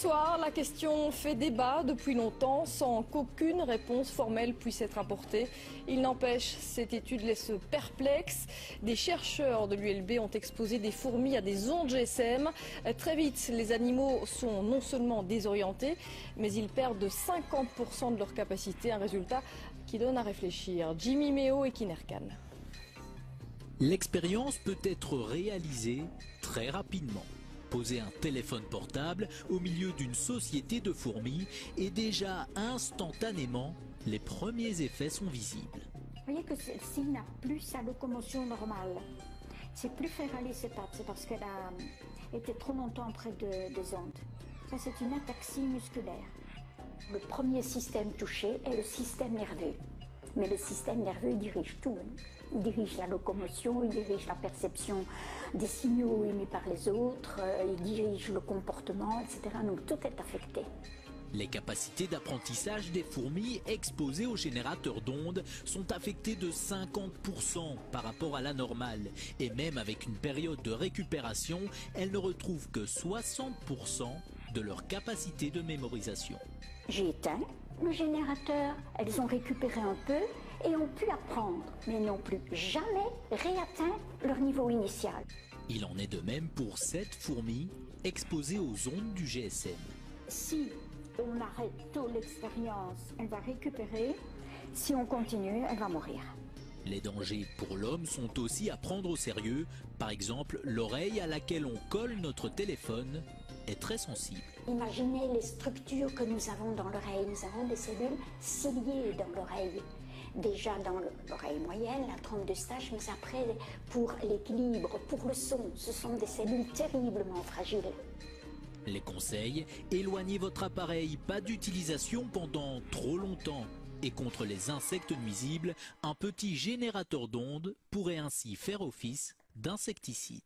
soir, la question fait débat depuis longtemps sans qu'aucune réponse formelle puisse être apportée. Il n'empêche, cette étude laisse perplexe. Des chercheurs de l'ULB ont exposé des fourmis à des ondes GSM. Très vite, les animaux sont non seulement désorientés, mais ils perdent de 50% de leur capacité. Un résultat qui donne à réfléchir. Jimmy Méo et Kinerkan. L'expérience peut être réalisée très rapidement. Poser un téléphone portable au milieu d'une société de fourmis et déjà instantanément, les premiers effets sont visibles. Vous voyez que celle-ci n'a plus sa locomotion normale. C'est plus faire aller ses pattes, c'est parce qu'elle a été trop longtemps près des ondes. Ça, c'est une ataxie musculaire. Le premier système touché est le système nerveux. Mais le système nerveux, il dirige tout. Il dirige la locomotion, il dirige la perception des signaux émis par les autres, il dirige le comportement, etc. Donc tout est affecté. Les capacités d'apprentissage des fourmis exposées aux générateurs d'ondes sont affectées de 50% par rapport à la normale. Et même avec une période de récupération, elles ne retrouvent que 60% de leur capacité de mémorisation. J'ai éteint le générateur, elles ont récupéré un peu et ont pu apprendre, mais n'ont plus jamais réatteint leur niveau initial. Il en est de même pour 7 fourmis exposées aux ondes du GSM. Si on arrête tôt l'expérience, elle va récupérer. Si on continue, elle va mourir. Les dangers pour l'homme sont aussi à prendre au sérieux. Par exemple, l'oreille à laquelle on colle notre téléphone est très sensible. Imaginez les structures que nous avons dans l'oreille. Nous avons des cellules ciliées dans l'oreille. Déjà dans l'oreille moyenne, la trompe de Eustache, mais après, pour l'équilibre, pour le son, ce sont des cellules terriblement fragiles. Les conseils, éloignez votre appareil, pas d'utilisation pendant trop longtemps. Et contre les insectes nuisibles, un petit générateur d'ondes pourrait ainsi faire office d'insecticide.